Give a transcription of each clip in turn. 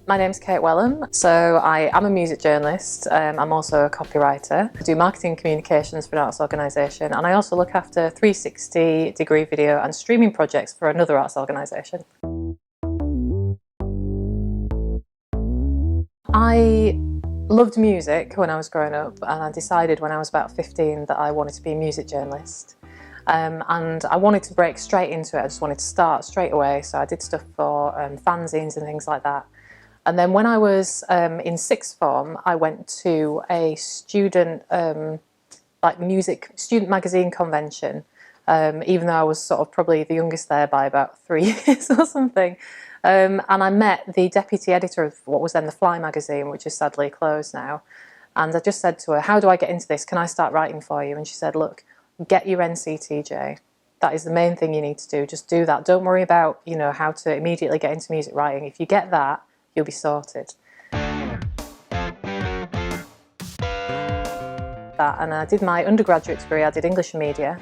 My name's Kate Wellham, so I am a music journalist. I'm also a copywriter. I do marketing and communications for an arts organisation, and I also look after 360-degree video and streaming projects for another arts organisation. I loved music when I was growing up, and I decided when I was about 15 that I wanted to be a music journalist. And I wanted to break straight into it. I just wanted to start straight away, so I did stuff for fanzines and things like that. And then when I was in sixth form, I went to a student student magazine convention, even though I was sort of probably the youngest there by about 3 years or something. And I met the deputy editor of what was then the Fly magazine, which is sadly closed now. And I just said to her, "How do I get into this? Can I start writing for you?" And she said, "Look, get your NCTJ. That is the main thing you need to do. Just do that. Don't worry about, you know, how to immediately get into music writing. If you get that, you'll be sorted." And I did my undergraduate degree. I did English and media,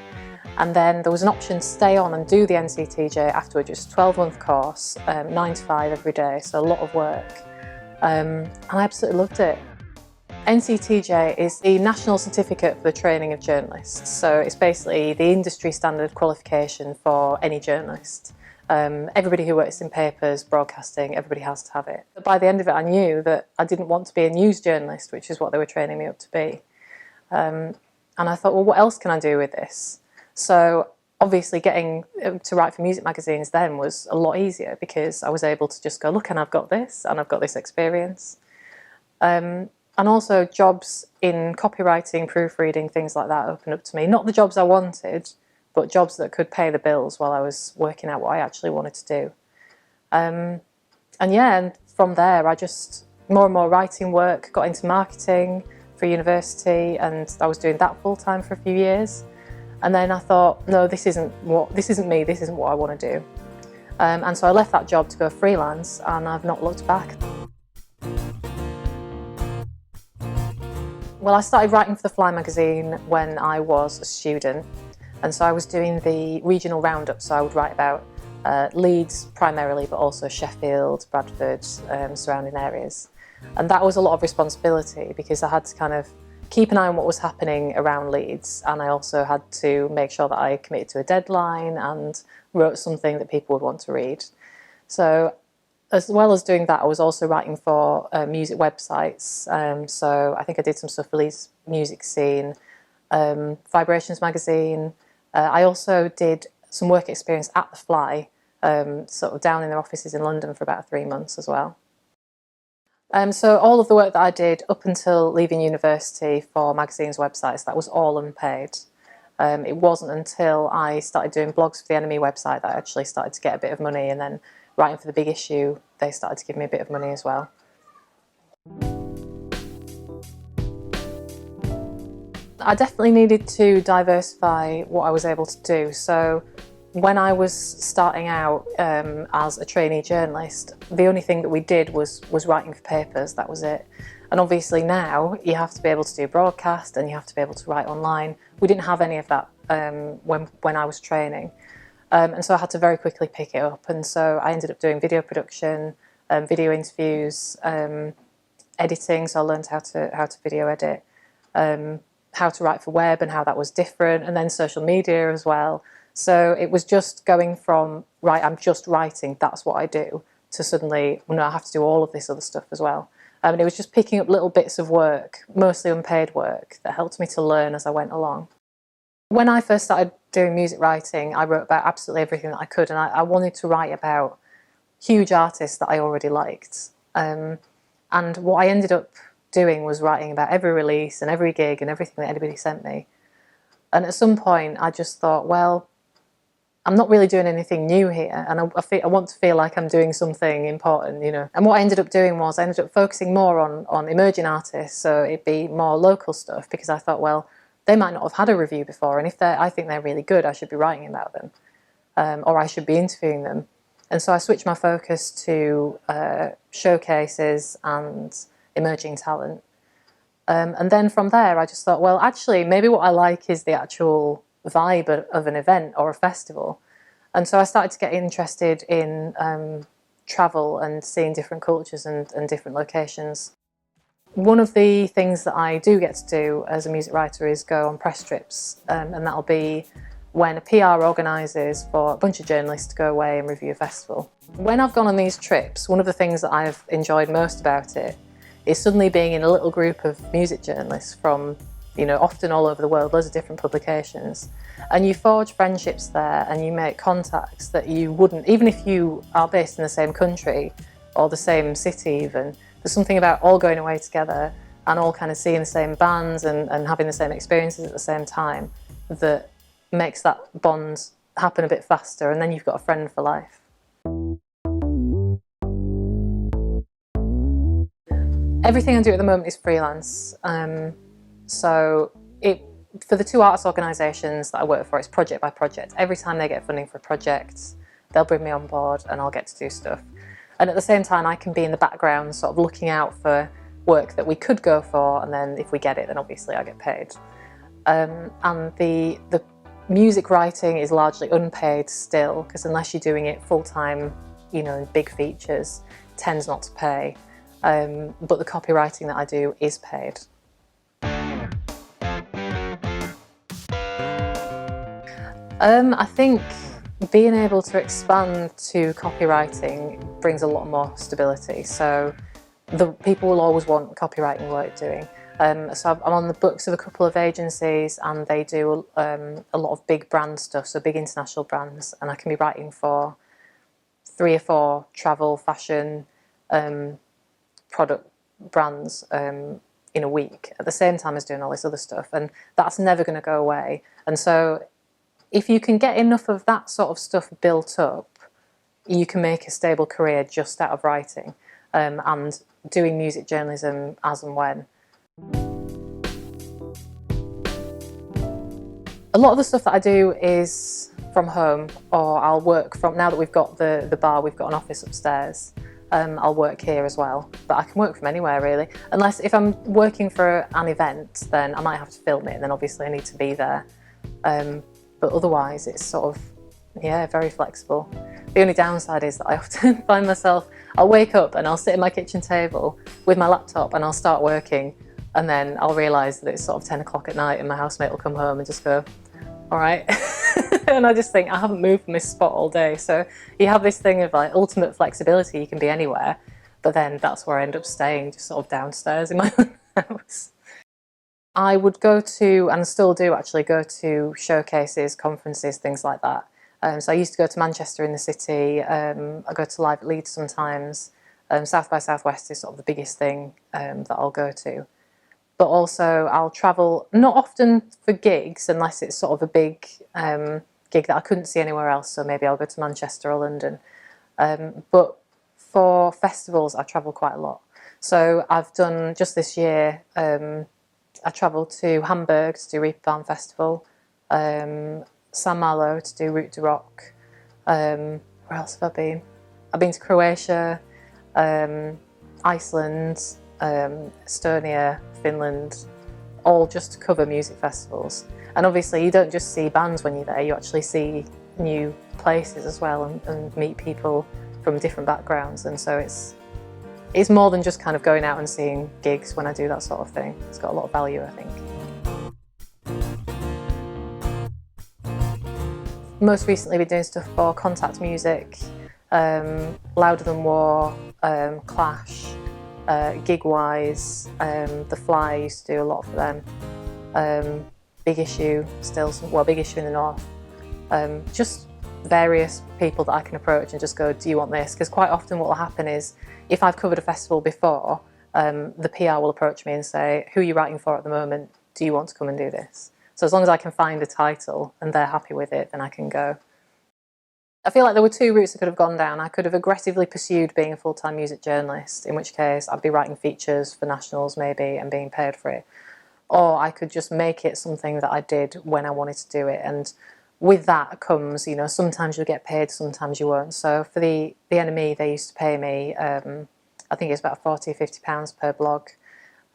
and then there was an option to stay on and do the NCTJ afterwards. Just a 12-month course, 9 to 5 every day, so a lot of work, and I absolutely loved it. NCTJ is the National Certificate for the Training of Journalists, so it's basically the industry standard qualification for any journalist. Everybody who works in papers, broadcasting, everybody has to have it. But by the end of it, I knew that I didn't want to be a news journalist, which is what they were training me up to be. And I thought, well, what else can I do with this? So obviously getting to write for music magazines then was a lot easier, because I was able to just go, look, and I've got this, and I've got this experience. And also jobs in copywriting, proofreading, things like that opened up to me. Not the jobs I wanted, but jobs that could pay the bills while I was working out what I actually wanted to do. And from there I just, more and more writing work, got into marketing for university, and I was doing that full time for a few years. And then I thought, no, this isn't me, this isn't what I want to do. And so I left that job to go freelance, and I've not looked back. Well, I started writing for the Fly magazine when I was a student, and so I was doing the regional roundup, so I would write about Leeds primarily, but also Sheffield, Bradford, surrounding areas. And that was a lot of responsibility, because I had to kind of keep an eye on what was happening around Leeds, and I also had to make sure that I committed to a deadline and wrote something that people would want to read. So as well as doing that, I was also writing for music websites. So I think I did some stuff for Leeds Music Scene, Vibrations magazine. I also did some work experience at the Fly, sort of down in their offices in London for about 3 months as well. So all of the work that I did up until leaving university for magazines, websites, that was all unpaid. It wasn't until I started doing blogs for the Enemy website that I actually started to get a bit of money, and then writing for the Big Issue, they started to give me a bit of money as well. I definitely needed to diversify what I was able to do. So when I was starting out as a trainee journalist, the only thing that we did was writing for papers, that was it. And obviously now you have to be able to do broadcast, and you have to be able to write online. We didn't have any of that when I was training. And so I had to very quickly pick it up, and so I ended up doing video production, video interviews, editing, so I learned how to video edit, how to write for web and how that was different, and then social media as well. So it was just going from, right, I'm just writing, that's what I do, to suddenly, well, no, I have to do all of this other stuff as well. And it was just picking up little bits of work, mostly unpaid work, that helped me to learn as I went along. When I first started doing music writing, I wrote about absolutely everything that I could, and I wanted to write about huge artists that I already liked. And what I ended up doing was writing about every release and every gig and everything that anybody sent me. And at some point I just thought, well, I'm not really doing anything new here, and I want to feel like I'm doing something important, you know. And what I ended up doing was I ended up focusing more on emerging artists, so it'd be more local stuff, because I thought, well, they might not have had a review before, and if I think they're really good, I should be writing about them, or I should be interviewing them. And so I switched my focus to showcases and emerging talent. And then from there, I just thought, well, actually, maybe what I like is the actual vibe of an event or a festival. And so I started to get interested in travel and seeing different cultures and different locations. One of the things that I do get to do as a music writer is go on press trips, and that'll be when a PR organises for a bunch of journalists to go away and review a festival. When I've gone on these trips, one of the things that I've enjoyed most about it is suddenly being in a little group of music journalists from, often all over the world, loads of different publications, and you forge friendships there and you make contacts that you wouldn't, even if you are based in the same country or the same city even. There's something about all going away together and all kind of seeing the same bands and having the same experiences at the same time that makes that bond happen a bit faster, and then you've got a friend for life. Everything I do at the moment is freelance. So for the two arts organisations that I work for, it's project by project. Every time they get funding for a project, they'll bring me on board and I'll get to do stuff. And at the same time, I can be in the background sort of looking out for work that we could go for, and then if we get it, then obviously I get paid. And the music writing is largely unpaid still, because unless you're doing it full-time, in big features, it tends not to pay. But the copywriting that I do is paid. I think being able to expand to copywriting brings a lot more stability. So the people will always want copywriting work doing. So I'm on the books of a couple of agencies, and they do a lot of big brand stuff, so big international brands, and I can be writing for 3 or 4 travel, fashion, product brands in a week at the same time as doing all this other stuff, and that's never going to go away. And so if you can get enough of that sort of stuff built up, you can make a stable career just out of writing and doing music journalism as and when. A lot of the stuff that I do is from home, or I'll work from, now that we've got the bar, we've got an office upstairs, I'll work here as well. But I can work from anywhere really, unless if I'm working for an event, then I might have to film it, and then obviously I need to be there. But otherwise it's sort of, very flexible. The only downside is that I often find myself, I'll wake up and I'll sit at my kitchen table with my laptop and I'll start working, and then I'll realise that it's sort of 10 o'clock at night and my housemate will come home and just go, all right. And I just think, I haven't moved from this spot all day. So you have this thing of like ultimate flexibility, you can be anywhere, but then that's where I end up staying, just sort of downstairs in my own house. I would go to, and still do actually, go to showcases, conferences, things like that. So I used to go to Manchester in the city, I go to live at Leeds sometimes. South by Southwest is sort of the biggest thing that I'll go to. But also I'll travel, not often for gigs, unless it's sort of a big gig that I couldn't see anywhere else, so maybe I'll go to Manchester or London. But for festivals, I travel quite a lot. So I've done, just this year, I travelled to Hamburg to do Reeperbahn Festival, San Malo to do Route de Rock. Where else have I been? I've been to Croatia, Iceland, Estonia, Finland, all just to cover music festivals. And obviously you don't just see bands when you're there, you actually see new places as well, and meet people from different backgrounds, and so it's more than just kind of going out and seeing gigs when I do that sort of thing. It's got a lot of value, I think. Most recently been doing stuff for Contact Music, Louder Than War, Clash, Gigwise, The Fly, I used to do a lot for them. Big Issue, Big Issue in the North. Just various people that I can approach and just go, do you want this? Because quite often what will happen is, if I've covered a festival before, the PR will approach me and say, who are you writing for at the moment? Do you want to come and do this? So as long as I can find a title and they're happy with it, then I can go. I feel like there were 2 routes I could have gone down. I could have aggressively pursued being a full-time music journalist, in which case I'd be writing features for nationals maybe and being paid for it. Or I could just make it something that I did when I wanted to do it. And with that comes, sometimes you'll get paid, sometimes you won't. So for the NME, they used to pay me, I think it's about £40 or £50 per blog.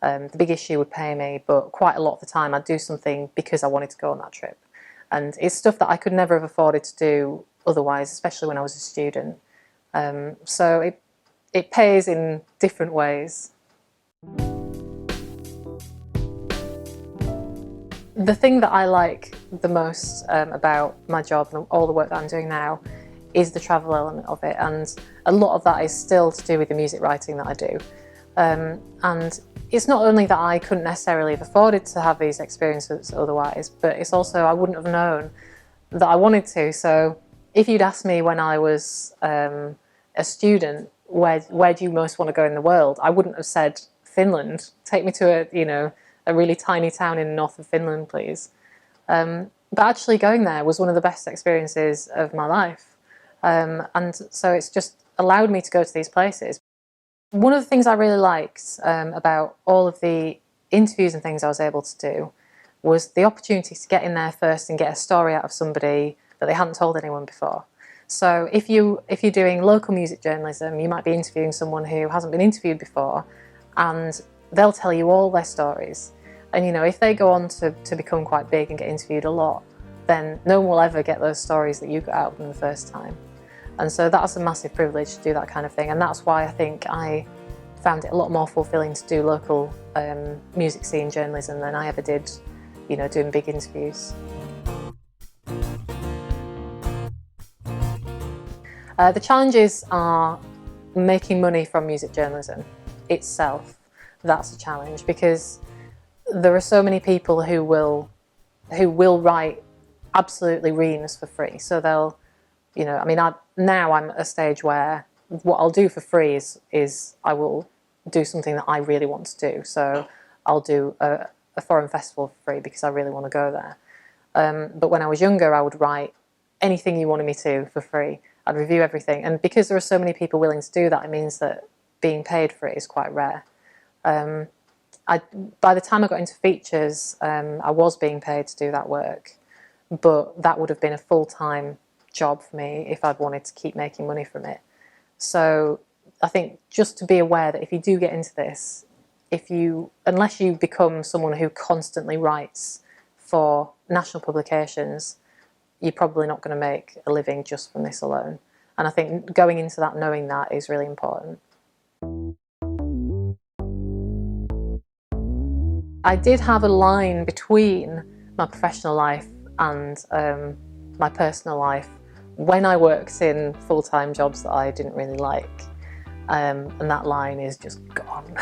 The Big Issue would pay me, but quite a lot of the time I'd do something because I wanted to go on that trip. And it's stuff that I could never have afforded to do otherwise, especially when I was a student. So it pays in different ways. The thing that I like the most about my job and all the work that I'm doing now is the travel element of it, and a lot of that is still to do with the music writing that I do. And it's not only that I couldn't necessarily have afforded to have these experiences otherwise, but it's also I wouldn't have known that I wanted to. So if you'd asked me when I was a student, where do you most want to go in the world, I wouldn't have said Finland. Take me to a really tiny town in the north of Finland, please. But actually going there was one of the best experiences of my life. And so it's just allowed me to go to these places. One of the things I really liked about all of the interviews and things I was able to do was the opportunity to get in there first and get a story out of somebody that they hadn't told anyone before. So if you're doing local music journalism, you might be interviewing someone who hasn't been interviewed before, and they'll tell you all their stories. And if they go on to become quite big and get interviewed a lot, then no one will ever get those stories that you got out of them the first time. And so that's a massive privilege to do that kind of thing, and that's why I think I found it a lot more fulfilling to do local music scene journalism than I ever did, doing big interviews. The challenges are making money from music journalism itself. That's a challenge, because there are so many people who will write absolutely reams for free. So they'll, now I'm at a stage where what I'll do for free is I will do something that I really want to do. So I'll do a foreign festival for free because I really want to go there. But when I was younger, I would write anything you wanted me to for free. I'd review everything. And because there are so many people willing to do that, it means that being paid for it is quite rare. By the time I got into features, I was being paid to do that work, but that would have been a full-time job for me if I'd wanted to keep making money from it. So I think just to be aware that if you do get into this, unless you become someone who constantly writes for national publications, you're probably not going to make a living just from this alone. And I think going into that knowing that is really important. I did have a line between my professional life and my personal life when I worked in full-time jobs that I didn't really like. And that line is just gone.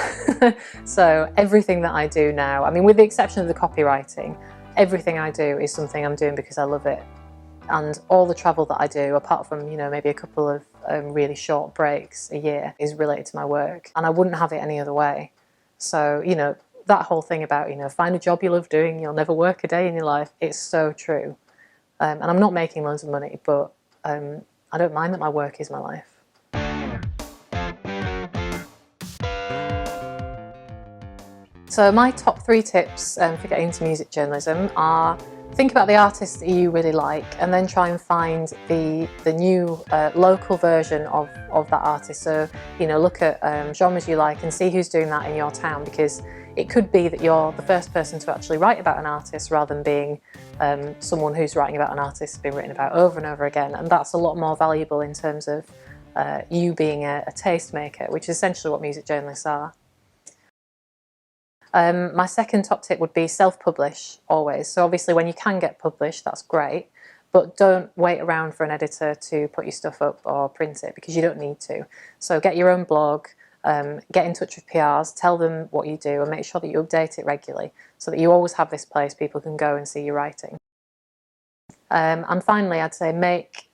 So everything that I do now, with the exception of the copywriting, everything I do is something I'm doing because I love it. And all the travel that I do, apart from maybe a couple of really short breaks a year, is related to my work. And I wouldn't have it any other way. So, that whole thing about, find a job you love doing, you'll never work a day in your life, it's so true. And I'm not making loads of money, but I don't mind that my work is my life. So my top 3 tips for getting into music journalism are: think about the artists that you really like, and then try and find the new local version of that artist. So look at genres you like and see who's doing that in your town, because it could be that you're the first person to actually write about an artist rather than being someone who's writing about an artist who's been written about over and over again, and that's a lot more valuable in terms of you being a tastemaker, which is essentially what music journalists are. My second top tip would be self-publish always. So obviously when you can get published, that's great, but don't wait around for an editor to put your stuff up or print it, because you don't need to. So get your own blog, get in touch with PRs, tell them what you do, and make sure that you update it regularly so that you always have this place people can go and see your writing. And finally, I'd say make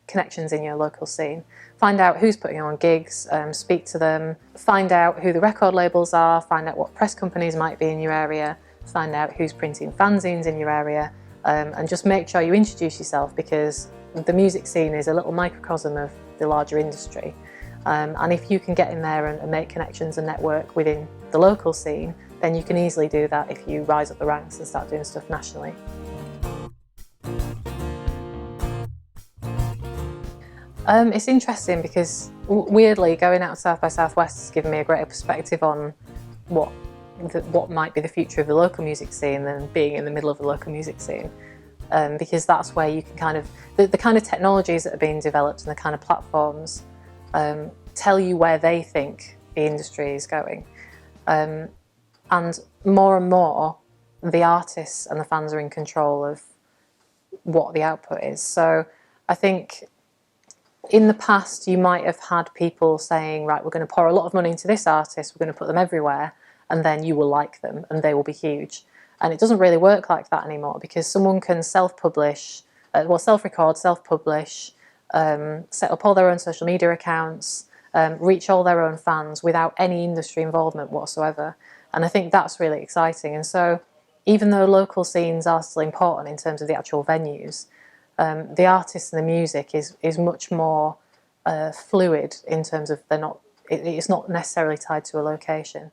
connections in your local scene. Find out who's putting on gigs, speak to them, find out who the record labels are, find out what press companies might be in your area, find out who's printing fanzines in your area, and just make sure you introduce yourself, because the music scene is a little microcosm of the larger industry. And if you can get in there and make connections and network within the local scene, then you can easily do that if you rise up the ranks and start doing stuff nationally. It's interesting because, weirdly, going out to South by Southwest has given me a greater perspective on what might be the future of the local music scene than being in the middle of the local music scene. because that's where you can kind of, the kind of technologies that are being developed and the kind of platforms tell you where they think the industry is going. And more, the artists and the fans are in control of what the output is. So I think in the past you might have had people saying, right, we're going to pour a lot of money into this artist, we're going to put them everywhere, and then you will like them and they will be huge. And it doesn't really work like that anymore, because someone can self-publish, self-record, self-publish, set up all their own social media accounts, reach all their own fans without any industry involvement whatsoever. And I think that's really exciting. And so even though local scenes are still important in terms of the actual venues, the artists and the music is much more fluid in terms of it's not necessarily tied to a location.